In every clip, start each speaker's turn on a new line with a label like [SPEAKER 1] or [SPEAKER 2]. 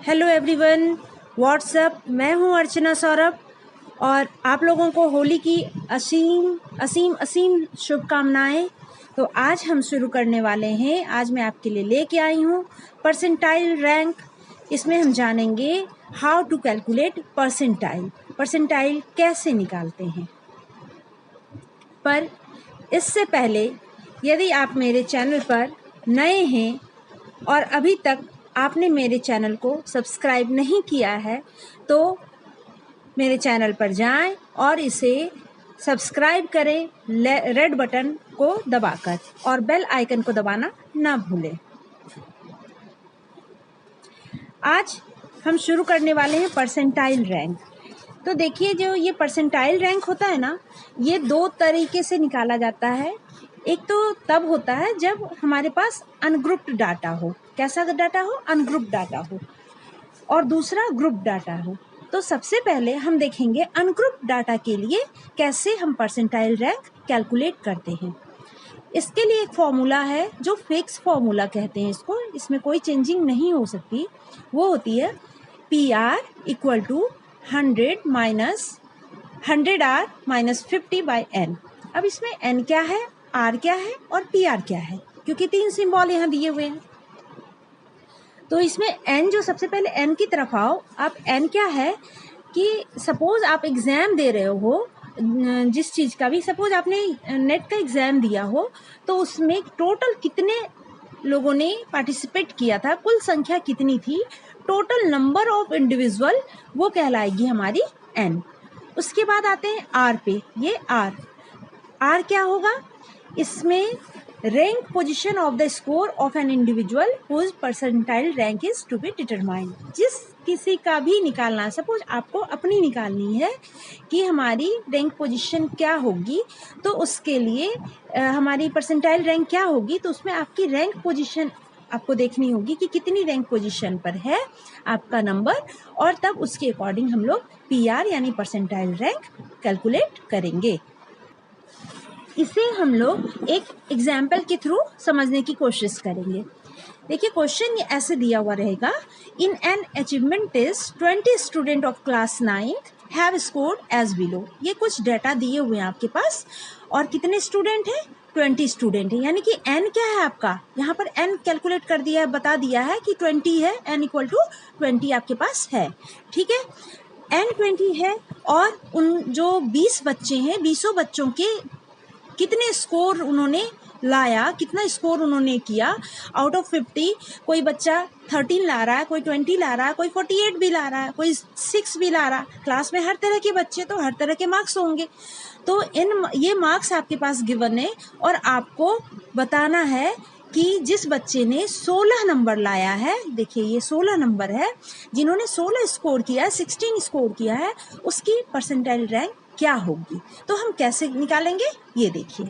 [SPEAKER 1] Hello everyone, WhatsApp. मैं हूं अर्चना सौरभ और आप लोगों को होली की असीम असीम असीम शुभकामनाएं। तो आज हम शुरू करने वाले हैं। आज मैं आपके लिए लेके आई हूं परसेंटाइल रैंक। इसमें हम जानेंगे हाउ टू कैलकुलेट परसेंटाइल कैसे निकालते हैं। पर इससे पहले यदि आप मेरे चैनल पर नए हैं और अभी तक आपने मेरे चैनल को सब्सक्राइब नहीं किया है तो मेरे चैनल पर जाएं और इसे सब्सक्राइब करें रेड बटन को दबाकर, और बेल आइकन को दबाना ना भूलें। आज हम शुरू करने वाले हैं परसेंटाइल रैंक। तो देखिए, जो ये परसेंटाइल रैंक होता है ना, ये दो तरीके से निकाला जाता है। एक तो तब होता है जब हमारे पास अनग्रुप्ड डाटा हो। कैसा डाटा हो? अनग्रुप्ड डाटा हो। और दूसरा ग्रुप डाटा हो। तो सबसे पहले हम देखेंगे अनग्रुप्ड डाटा के लिए कैसे हम परसेंटाइल रैंक कैलकुलेट करते हैं। इसके लिए एक फॉर्मूला है जो फिक्स फॉर्मूला कहते हैं इसको, इसमें कोई चेंजिंग नहीं हो सकती। वो होती है PR equal to 100R minus 50/n। अब इसमें n क्या है, R क्या है और PR क्या है, क्योंकि 3 सिंबल यहाँ दिए हुए हैं। तो इसमें n, जो सबसे पहले n की तरफ आओ। आप n क्या है कि सपोज आप एग्ज़ाम दे रहे हो, जिस चीज़ का भी, सपोज आपने नेट का एग्ज़ाम दिया हो, तो उसमें टोटल कितने लोगों ने पार्टिसिपेट किया था, कुल संख्या कितनी थी, टोटल नंबर ऑफ इंडिविजुअल, वो कहलाएगी हमारी n। उसके बाद आते हैं r पे। ये r क्या होगा? इसमें rank position of the score of an individual whose percentile rank is to be determined. जिस किसी का भी निकालना है, सपोज आपको अपनी निकालनी है कि हमारी रैंक पोजीशन क्या होगी, तो उसके लिए हमारी परसेंटाइल रैंक क्या होगी, तो उसमें आपकी रैंक पोजीशन आपको देखनी होगी कि कितनी रैंक पोजीशन पर है आपका नंबर, और तब उसके अकॉर्डिंग हम लोग PR यानी परसेंटाइल रैंक कैलकुलेट करेंगे। इसे हम लोग एक एग्जाम्पल के थ्रू समझने की कोशिश करेंगे। देखिए, क्वेश्चन ऐसे दिया हुआ रहेगा, in an achievement test 20 student of class 9 have scored as below. ये कुछ डाटा दिए हुए हैं आपके पास, और कितने स्टूडेंट हैं? 20 स्टूडेंट है। यानी कि n क्या है आपका, यहाँ पर n कैलकुलेट कर दिया है, बता दिया है कि 20 है, n इक्वल टू 20 आपके पास है। ठीक है, n 20 है, और उन जो 20 बच्चे हैं, 20 बच्चों के कितने स्कोर उन्होंने लाया, कितना स्कोर उन्होंने किया आउट ऑफ 50। कोई बच्चा 13 ला रहा है, कोई 20 ला रहा है, कोई 48 भी ला रहा है, कोई 6 भी ला रहा है। क्लास में हर तरह के बच्चे, तो हर तरह के मार्क्स होंगे। तो ये मार्क्स आपके पास गिवन है, और आपको बताना है कि जिस बच्चे ने 16 नंबर लाया है, देखिए ये 16 नंबर है, जिन्होंने 16 स्कोर किया है, 16 स्कोर किया है, उसकी परसेंटाइल रैंक क्या होगी। तो हम कैसे निकालेंगे, ये देखिए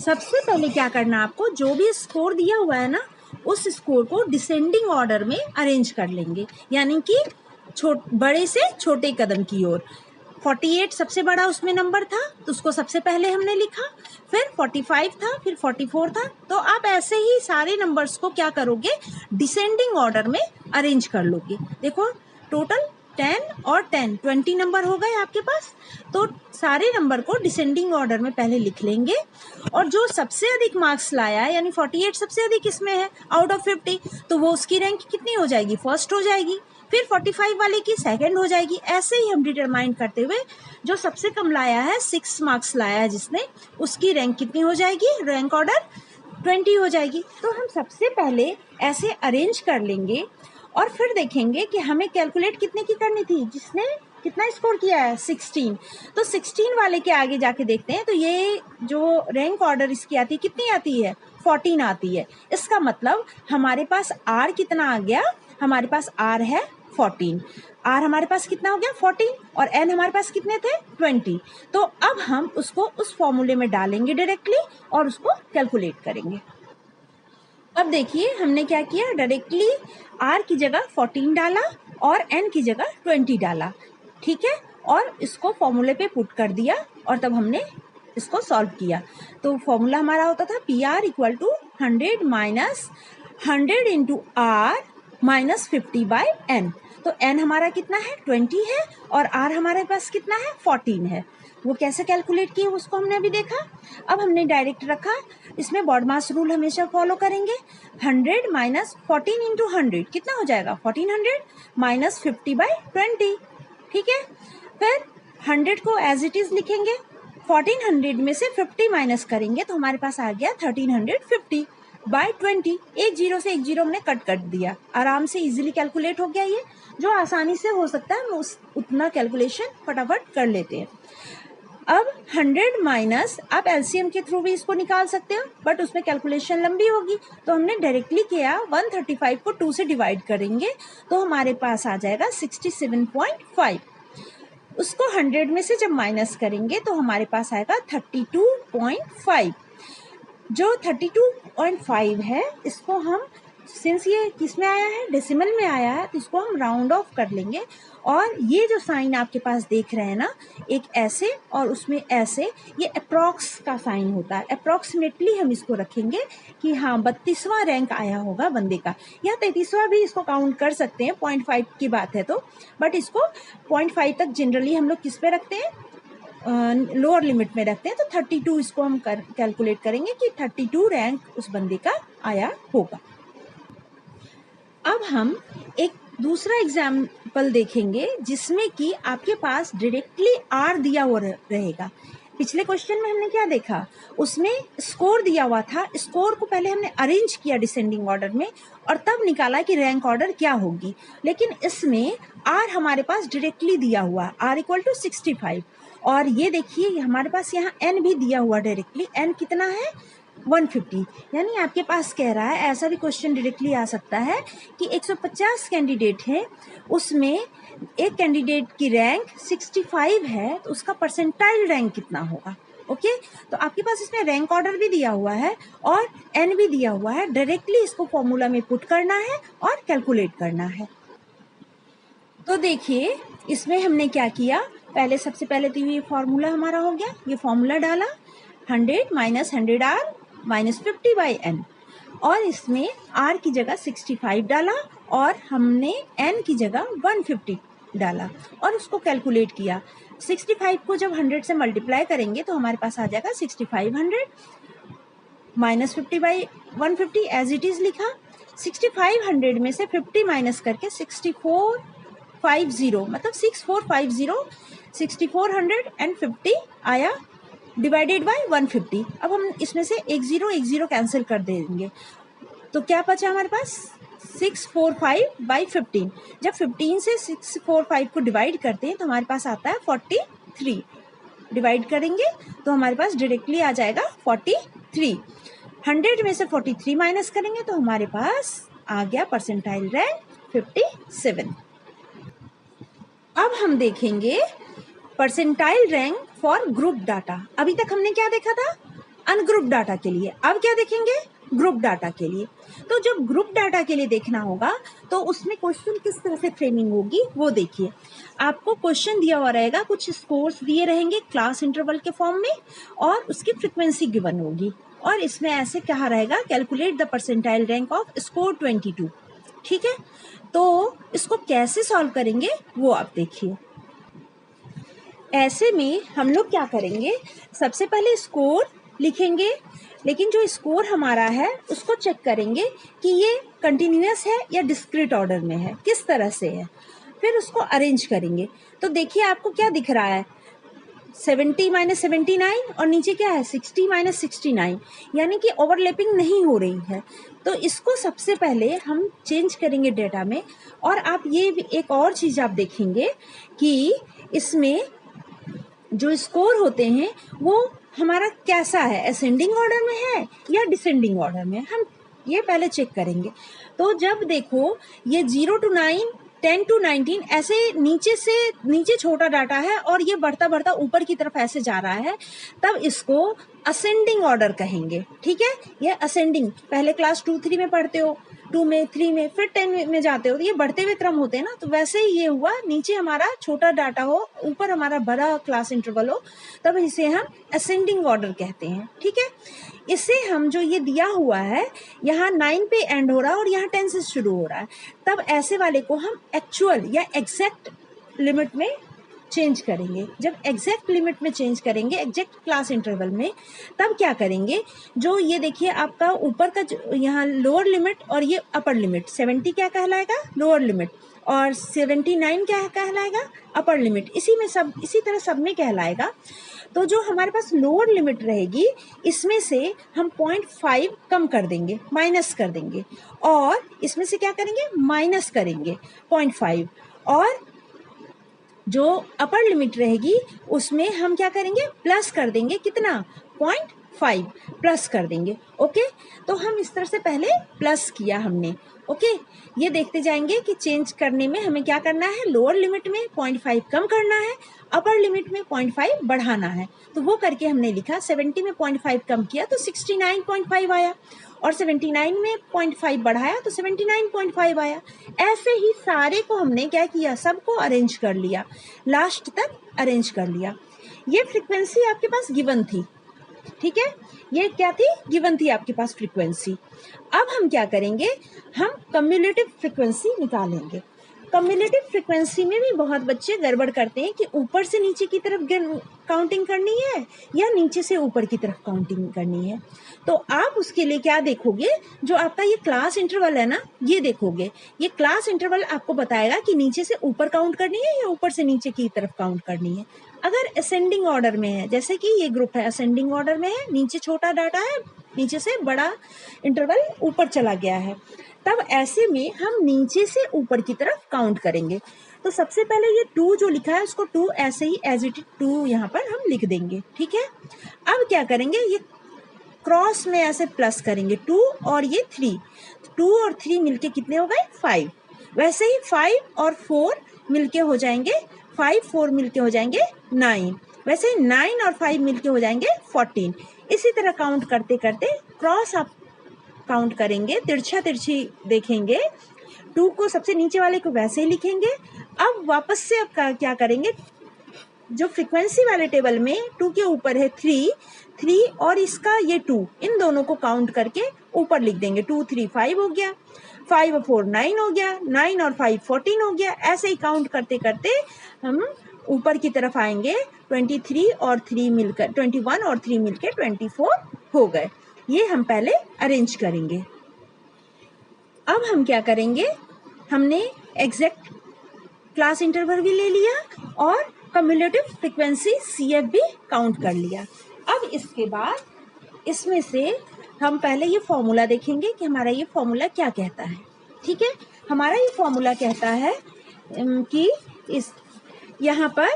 [SPEAKER 1] सबसे पहले क्या करना, आपको जो भी स्कोर दिया हुआ है ना, उस स्कोर को डिसेंडिंग ऑर्डर में अरेंज कर लेंगे, यानी कि बड़े से छोटे कदम की ओर। 48 सबसे बड़ा उसमें नंबर था, तो उसको सबसे पहले हमने लिखा, फिर 45 था, फिर 44 था। तो आप ऐसे ही सारे नंबर्स को क्या करोगे, डिसेंडिंग ऑर्डर में अरेंज कर लोगे। देखो, टोटल 10 और 10 20 नंबर हो गए आपके पास। तो सारे नंबर को डिसेंडिंग ऑर्डर में पहले लिख लेंगे, और जो सबसे अधिक मार्क्स लाया है, यानी 48 सबसे अधिक इसमें है आउट ऑफ 50, तो वो उसकी रैंक कितनी हो जाएगी, फर्स्ट हो जाएगी। फिर 45 वाले की सेकंड हो जाएगी। ऐसे ही हम डिटरमाइन करते हुए, जो सबसे कम लाया है, 6 मार्क्स लाया है जिसने, उसकी रैंक कितनी हो जाएगी, रैंक ऑर्डर 20 हो जाएगी। तो हम सबसे पहले ऐसे अरेंज कर लेंगे, और फिर देखेंगे कि हमें कैलकुलेट कितने की करनी थी, जिसने कितना स्कोर किया है, 16। तो 16 वाले के आगे जाके देखते हैं, तो ये जो रैंक ऑर्डर इसकी आती है, कितनी आती है, 14 आती है। इसका मतलब हमारे पास R कितना आ गया, हमारे पास R है 14। R हमारे पास कितना हो गया, 14, और N हमारे पास कितने थे, 20। तो अब हम उसको उस फॉर्मूले में डालेंगे डायरेक्टली, और उसको कैलकुलेट करेंगे। अब देखिए हमने क्या किया, डायरेक्टली R की जगह 14 डाला और N की जगह 20 डाला। ठीक है, और इसको फॉर्मूले पे पुट कर दिया, और तब हमने इसको सॉल्व किया। तो फॉर्मूला हमारा होता था PR equal to 100 minus 100 into R minus 50/n। तो n हमारा कितना है 20 है और r हमारे पास कितना है 14 है। वो कैसे कैलकुलेट किए उसको हमने अभी देखा। अब हमने डायरेक्ट रखा, इसमें बॉडमास रूल हमेशा फॉलो करेंगे। 100 माइनस 14 इंटू 100 कितना हो जाएगा 1400 माइनस 50/20, ठीक है। फिर 100 को एज इट इज लिखेंगे, 1400 में से 50 माइनस करेंगे तो हमारे पास आ गया 1350/20। एक जीरो से एक जीरो हमने कट कर दिया, आराम से इजीली कैलकुलेट हो गया। ये जो आसानी से हो सकता है हम उतना कैलकुलेशन फटाफट कर लेते हैं। अब 100 माइनस, आप एलसीएम के थ्रू भी इसको निकाल सकते हो बट उसमें कैलकुलेशन लंबी होगी, तो हमने डायरेक्टली किया 135 को 2 से डिवाइड करेंगे तो हमारे पास आ जाएगा 67.5। उसको 100 में से जब माइनस करेंगे तो हमारे पास आएगा 32.5। जो 32.5 है इसको हम, सिंस ये किस में आया है डेसिमल में आया है, तो इसको हम राउंड ऑफ कर लेंगे। और ये जो साइन आपके पास देख रहे हैं ना, एक ऐसे और उसमें ऐसे, ये अप्रॉक्स का साइन होता है। अप्रॉक्सीमेटली हम इसको रखेंगे कि हाँ 32वां रैंक आया होगा बंदे का, या 33वां भी इसको काउंट कर सकते हैं, 0.5 की बात है तो। बट इसको 0.5 तक जनरली हम लोग किस पे रखते हैं, लोअर लिमिट में रखते हैं। तो 32 इसको हम कैलकुलेट करेंगे कि 32 रैंक उस बंदे का आया होगा। अब हम एक दूसरा एग्जाम्पल देखेंगे जिसमें कि आपके पास डायरेक्टली आर दिया हुआ रहेगा। पिछले क्वेश्चन में हमने क्या देखा, उसमें स्कोर दिया हुआ था, स्कोर को पहले हमने अरेंज किया डिसेंडिंग ऑर्डर में और तब निकाला कि रैंक ऑर्डर क्या होगी। लेकिन इसमें आर हमारे पास डायरेक्टली दिया हुआ, आर इक्वल टू 65। और ये देखिए हमारे पास यहाँ एन भी दिया हुआ डायरेक्टली, एन कितना है 150। यानी आपके पास कह रहा है, ऐसा भी क्वेश्चन डायरेक्टली आ सकता है कि 150 कैंडिडेट है, उसमें एक कैंडिडेट की रैंक 65 है तो उसका परसेंटाइल रैंक कितना होगा। ओके, तो आपके पास इसमें रैंक ऑर्डर भी दिया हुआ है और एन भी दिया हुआ है, डायरेक्टली इसको फॉर्मूला में पुट करना है और कैलकुलेट करना है। तो देखिए इसमें हमने क्या किया, पहले सबसे पहले तो ये फॉर्मूला हमारा हो गया, ये फॉर्मूला डाला 100 माइनस 100r माइनस 50/n, और इसमें r की जगह 65 डाला और हमने n की जगह 150 डाला और उसको कैलकुलेट किया। 65 को जब 100 से मल्टीप्लाई करेंगे तो हमारे पास आ जाएगा 6500 माइनस 50/150 एज इट इज लिखा। 6500 में से 50 माइनस करके 6450, मतलब 6450, 6450 आया डिवाइडेड बाय 150। अब हम इसमें से एक जीरो कैंसिल कर देंगे तो क्या बचा हमारे पास 645/15। जब 15 से 645 को डिवाइड करते हैं तो हमारे पास आता है 43। डिवाइड करेंगे तो हमारे पास डायरेक्टली आ जाएगा 43। 100 में से 43 माइनस करेंगे तो हमारे पास आ गया परसेंटाइल रैंक 57। अब हम देखेंगे percentile rank for group data. अभी तक हमने क्या देखा था, अनग्रुप डाटा के लिए, अब क्या देखेंगे ग्रुप डाटा के लिए। तो जब ग्रुप डाटा के लिए देखना होगा तो उसमें क्वेश्चन किस तरह से फ्रेमिंग होगी वो देखिए। आपको क्वेश्चन दिया हुआ रहेगा, कुछ स्कोर्स दिए रहेंगे क्लास इंटरवल के फॉर्म में और उसकी फ्रीक्वेंसी गिवन होगी और इसमें ऐसे कहा रहेगा calculate the percentile rank off score 22। ठीक है, तो इसको कैसे सॉल्व करेंगे वो आप देखिए। ऐसे में हम लोग क्या करेंगे, सबसे पहले स्कोर लिखेंगे, लेकिन जो स्कोर हमारा है उसको चेक करेंगे कि ये कंटिन्यूअस है या डिस्क्रीट ऑर्डर में है, किस तरह से है, फिर उसको अरेंज करेंगे। तो देखिए आपको क्या दिख रहा है 70 माइनस 79 और नीचे क्या है 60 माइनस 69, यानी कि ओवरलैपिंग नहीं हो रही है। तो इसको सबसे पहले हम चेंज करेंगे डेटा में। और आप ये भी एक और चीज़ आप देखेंगे कि इसमें जो स्कोर होते हैं वो हमारा कैसा है, असेंडिंग ऑर्डर में है या डिसेंडिंग ऑर्डर में, हम ये पहले चेक करेंगे। तो जब देखो ये 0 to 9, 10 to 19 ऐसे नीचे से नीचे छोटा डाटा है और ये बढ़ता बढ़ता ऊपर की तरफ ऐसे जा रहा है, तब इसको असेंडिंग ऑर्डर कहेंगे। ठीक है, ये असेंडिंग, पहले क्लास 2-3 में पढ़ते हो, 2 में 3 में फिर 10 में जाते हो, तो ये बढ़ते हुए क्रम होते हैं ना। तो वैसे ही ये हुआ, नीचे हमारा छोटा डाटा हो, ऊपर हमारा बड़ा क्लास इंटरवल हो, तब इसे हम असेंडिंग ऑर्डर कहते हैं। ठीक है, इसे हम जो ये दिया हुआ है यहाँ 9 पे एंड हो रहा है और यहाँ 10 से शुरू हो रहा है, तब ऐसे वाले को हम एक्चुअल या एग्जैक्ट लिमिट में चेंज करेंगे। जब एग्जैक्ट लिमिट में चेंज करेंगे, एग्जैक्ट क्लास इंटरवल में, तब क्या करेंगे, जो ये देखिए आपका ऊपर का यहाँ लोअर लिमिट और ये अपर लिमिट, 70 क्या कहलाएगा, लोअर लिमिट, और 79 क्या कहलाएगा, अपर लिमिट। इसी तरह सब में कहलाएगा। तो जो हमारे पास लोअर लिमिट रहेगी, इसमें से हम 0.5 कम कर देंगे, माइनस कर देंगे, और इसमें से क्या करेंगे, माइनस करेंगे 0.5, और जो अपर लिमिट रहेगी उसमें हम क्या करेंगे, प्लस कर देंगे, कितना, 0.5 प्लस कर देंगे। ओके, तो हम इस तरह से पहले प्लस किया हमने। ओके, ये देखते जाएंगे कि चेंज करने में हमें क्या करना है, लोअर लिमिट में 0.5 कम करना है, अपर लिमिट में 0.5 बढ़ाना है। तो वो करके हमने लिखा, 70 में 0.5 कम किया तो 69.5 आया, और 79 में 0.5 बढ़ाया तो 79.5 आया। ऐसे ही सारे को हमने क्या किया, सबको अरेंज कर लिया, लास्ट तक अरेंज कर लिया। ये फ्रीक्वेंसी आपके पास गिवन थी, ठीक है, ये क्या थी, गिवन थी आपके पास फ्रीक्वेंसी। अब हम क्या करेंगे, हम कम्युलेटिव फ्रीक्वेंसी निकालेंगे। कम्युलेटिव फ्रीक्वेंसी में भी बहुत बच्चे गड़बड़ करते हैं कि ऊपर से नीचे की तरफ काउंटिंग करनी है या नीचे से ऊपर की तरफ काउंटिंग करनी है। तो आप उसके लिए क्या देखोगे, जो आपका ये क्लास इंटरवल है ना, ये देखोगे, ये क्लास इंटरवल आपको बताएगा कि नीचे से ऊपर काउंट करनी है या ऊपर से नीचे की तरफ काउंट करनी है। अगर असेंडिंग ऑर्डर में है, जैसे कि ये ग्रुप है असेंडिंग ऑर्डर में है, नीचे छोटा डाटा है, नीचे से बड़ा इंटरवल ऊपर चला गया है, तब ऐसे में हम नीचे से ऊपर की तरफ काउंट करेंगे। तो सबसे पहले ये 2 जो लिखा है उसको 2 ऐसे ही एज इट इज 2 यहाँ पर हम लिख देंगे, ठीक है। अब क्या करेंगे, ये क्रॉस में ऐसे प्लस करेंगे 2 और ये 3, 2 और 3 मिलके कितने हो गए, 5। वैसे ही 5 और 4 मिलके हो जाएंगे 5, 4 मिलके हो जाएंगे 9। वैसे ही 9 और 5 मिलके हो जाएंगे 14। इसी तरह काउंट करते करते क्रॉस आप काउंट करेंगे, तिरछा तिरछी देखेंगे, 2 को सबसे नीचे वाले को वैसे ही लिखेंगे। अब वापस से अब क्या करेंगे, जो फ्रीक्वेंसी वाले टेबल में 2 के ऊपर है 3 और इसका ये 2, इन दोनों को काउंट करके ऊपर लिख देंगे। 2 3 5 हो गया, 5 और 4 9 हो गया, 9 और 5 14 हो गया। ऐसे ही काउंट करते करते हम ऊपर की तरफ आएंगे, 23 और 3 मिलकर 21 और 3 मिलकर 24 हो गए। ये हम पहले अरेंज करेंगे। अब हम क्या करेंगे, हमने एग्जैक्ट क्लास इंटरवल भी ले लिया और कम्युलेटिव फ्रीक्वेंसी CF भी काउंट कर लिया। अब इसके बाद इसमें से हम पहले ये फॉर्मूला देखेंगे कि हमारा ये फॉर्मूला क्या कहता है, ठीक है। हमारा ये फॉर्मूला कहता है कि इस यहाँ पर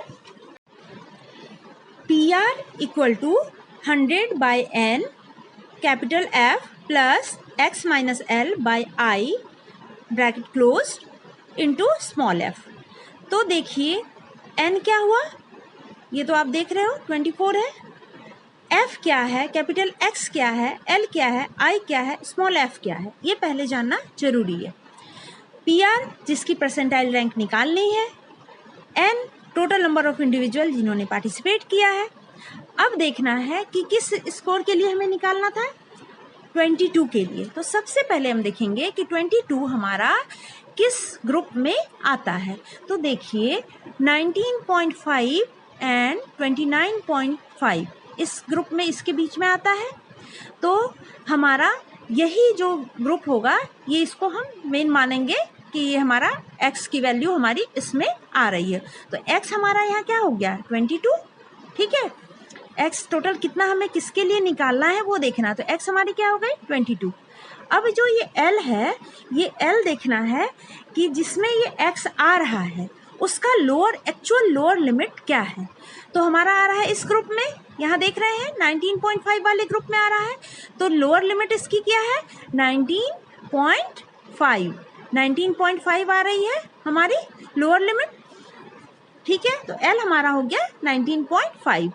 [SPEAKER 1] PR equal to 100/n capital F plus x minus L by I bracket close into small f। तो देखिए n क्या हुआ, ये तो आप देख रहे हो 24 है, f क्या है, कैपिटल X क्या है, L क्या है, I क्या है, स्मॉल f क्या है, ये पहले जानना जरूरी है। PR जिसकी परसेंटाइल रैंक निकालनी है, n total number of individual जिन्होंने पार्टिसिपेट किया है। अब देखना है कि किस स्कोर के लिए हमें निकालना था, 22 के लिए। तो सबसे पहले हम देखेंगे कि 22 हमारा किस ग्रुप में आता है। तो देखिए 19.5 एंड 29.5 इस ग्रुप में, इसके बीच में आता है। तो हमारा यही जो ग्रुप होगा, ये इसको हम मेन मानेंगे कि ये हमारा x की वैल्यू हमारी इसमें आ रही है। तो x हमारा यहाँ क्या हो गया, 22, ठीक है। x टोटल कितना हमें किसके लिए निकालना है वो देखना, तो x हमारी क्या हो गई, 22। अब जो ये L है, ये L देखना है कि जिसमें ये x आ रहा है उसका एक्चुअल लोअर लिमिट क्या है। तो हमारा आ रहा है इस ग्रुप में, यहाँ देख रहे हैं 19.5 वाले ग्रुप में आ रहा है। तो लोअर लिमिट इसकी क्या है, 19.5 आ रही है हमारी लोअर लिमिट, ठीक है। तो L हमारा हो गया 19.5।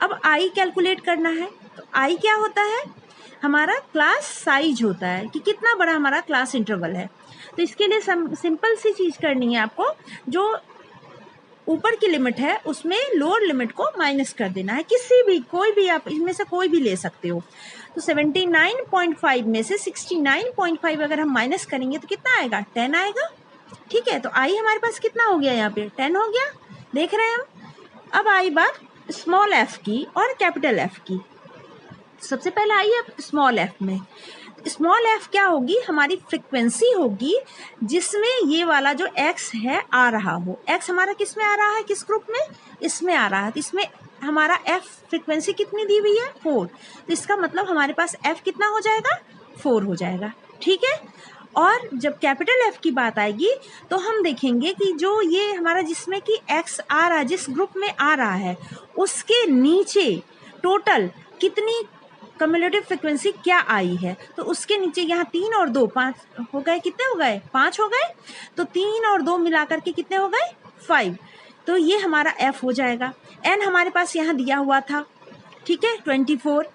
[SPEAKER 1] अब I कैलकुलेट करना है। तो I क्या होता है, हमारा क्लास साइज होता है कि कितना बड़ा हमारा क्लास इंटरवल है। तो इसके लिए सिंपल सी चीज़ करनी है आपको, जो ऊपर की लिमिट है उसमें लोअर लिमिट को माइनस कर देना है, कोई भी आप इनमें से कोई भी ले सकते हो। तो 79.5 में से 69.5 अगर हम माइनस करेंगे तो कितना आएगा, 10 आएगा। ठीक है, तो आई हमारे पास कितना हो गया, यहाँ पे 10 हो गया, देख रहे हैं हम। अब आई बात स्मॉल एफ की और कैपिटल एफ की। सबसे पहले आई है स्मॉल एफ में। स्मॉल एफ क्या होगी, हमारी फ्रिक्वेंसी होगी जिसमें ये वाला जो एक्स है आ रहा हो। एक्स हमारा किस में आ रहा है, किस ग्रुप में, इसमें आ रहा है। तो इसमें हमारा एफ फ्रिक्वेंसी कितनी दी हुई है, 4। तो इसका मतलब हमारे पास एफ कितना हो जाएगा, 4 हो जाएगा। ठीक है, और जब कैपिटल एफ की बात आएगी तो हम देखेंगे कि जो ये हमारा जिसमें कि एक्स आ रहा है, जिस ग्रुप में आ रहा है, उसके नीचे टोटल कितनी कम्युलेटिव फ्रिक्वेंसी क्या आई है। तो उसके नीचे यहाँ 3 और 2 5 हो गए, कितने हो गए, 5 हो गए। तो 3 और 2 मिलाकर के कितने हो गए, 5। तो ये हमारा एफ हो जाएगा। एन हमारे पास यहाँ दिया हुआ था, ठीक है, 24,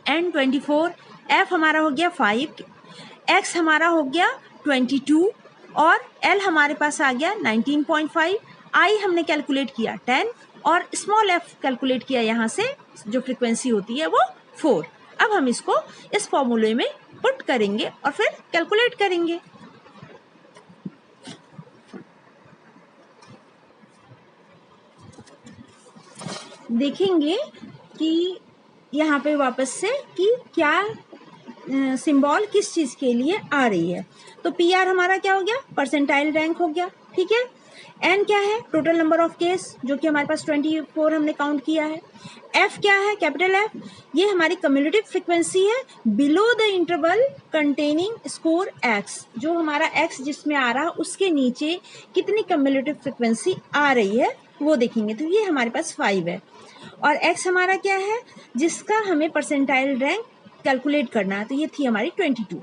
[SPEAKER 1] एन 24, एफ हमारा हो गया 5, एक्स हमारा हो गया 22 और एल हमारे पास आ गया 19.5। आई हमने कैलकुलेट किया 10 और स्मॉल एफ कैलकुलेट किया यहाँ से जो फ्रिक्वेंसी होती है वो 4। अब हम इसको इस फॉर्मूले में पुट करेंगे और फिर कैलकुलेट करेंगे। देखेंगे कि यहाँ पे वापस से कि क्या सिंबल किस चीज़ के लिए आ रही है। तो पी आर हमारा क्या हो गया, परसेंटाइल रैंक हो गया। ठीक है, एन क्या है, टोटल नंबर ऑफ केस, जो कि हमारे पास 24 हमने काउंट किया है। एफ क्या है, कैपिटल एफ, ये हमारी कम्युलेटिव फ्रिक्वेंसी है below the interval containing score x. जो हमारा एक्स जिसमें आ रहा है उसके नीचे कितनी कम्युलेटिव फ्रिक्वेंसी आ रही है वो देखेंगे। तो ये हमारे पास 5 है। और एक्स हमारा क्या है, जिसका हमें परसेंटाइल रैंक कैलकुलेट करना है, तो ये थी हमारी 22।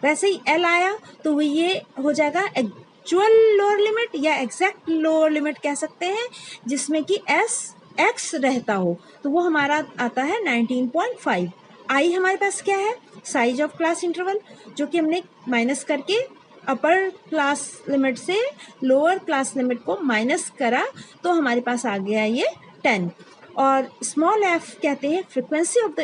[SPEAKER 1] वैसे ही एल आया तो वो ये हो जाएगा एक्चुअल लोअर लिमिट या एग्जैक्ट लोअर लिमिट कह सकते हैं, जिसमें कि एस एक्स रहता हो, तो वो हमारा आता है 19.5। आई हमारे पास क्या है, साइज ऑफ क्लास इंटरवल, जो कि हमने माइनस करके अपर क्लास लिमिट से लोअर क्लास लिमिट को माइनस करा तो हमारे पास आ गया ये 10। और स्मॉल एफ कहते हैं frequency of the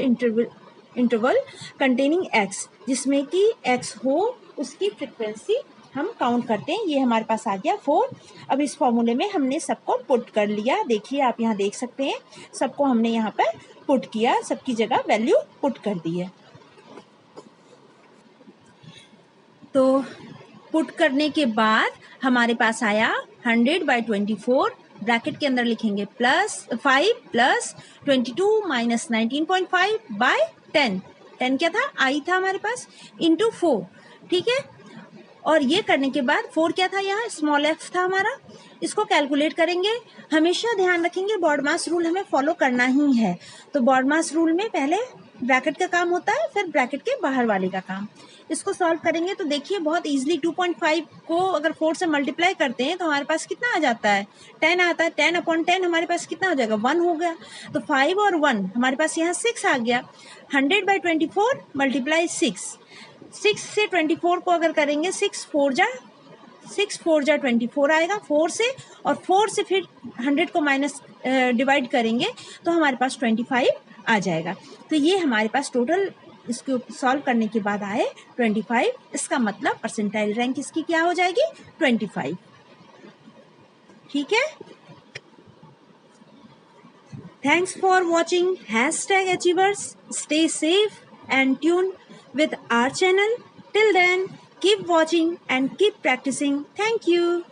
[SPEAKER 1] interval containing x, जिसमें कि एक्स हो उसकी फ्रिक्वेंसी हम काउंट करते हैं। ये हमारे पास आ गया 4। अब इस फॉर्मूले में हमने सबको पुट कर लिया। देखिए आप यहाँ देख सकते हैं, सबको हमने यहाँ पर पुट किया, सबकी जगह वैल्यू पुट कर दी है। तो पुट करने के बाद हमारे पास आया 100/24, ब्रैकेट के अंदर लिखेंगे +5 + 22 - 19.5 बाय 10। 10 क्या था, आई था हमारे पास, इंटू 4। ठीक है, और ये करने के बाद 4 क्या था, यहाँ स्मॉल एफ था हमारा। इसको कैलकुलेट करेंगे। हमेशा ध्यान रखेंगे बॉडमास रूल हमें फॉलो करना ही है। तो बॉडमास रूल में पहले ब्रैकेट का काम होता है, फिर ब्रैकेट के बाहर वाले का काम। इसको सॉल्व करेंगे तो देखिए बहुत इजीली 2.5 को अगर 4 से मल्टीप्लाई करते हैं तो हमारे पास कितना आ जाता है, 10 आता है। 10/10 हमारे पास कितना हो जाएगा, 1 हो गया। तो 5 और 1 हमारे पास यहाँ 6 आ गया। 100/24 × 6 से 24 को अगर करेंगे 6 4 जा 24 आएगा 4 से, और 4 से फिर 100 को माइनस डिवाइड करेंगे तो हमारे पास 25 आ जाएगा। तो ये हमारे पास टोटल इसको सॉल्व करने के बाद आए 25। इसका मतलब परसेंटाइल रैंक इसकी क्या हो जाएगी, 25। ठीक है, thanks for watching #Achievers. Stay safe and tuned with our channel. Till then, keep watching and keep practicing. Thank you.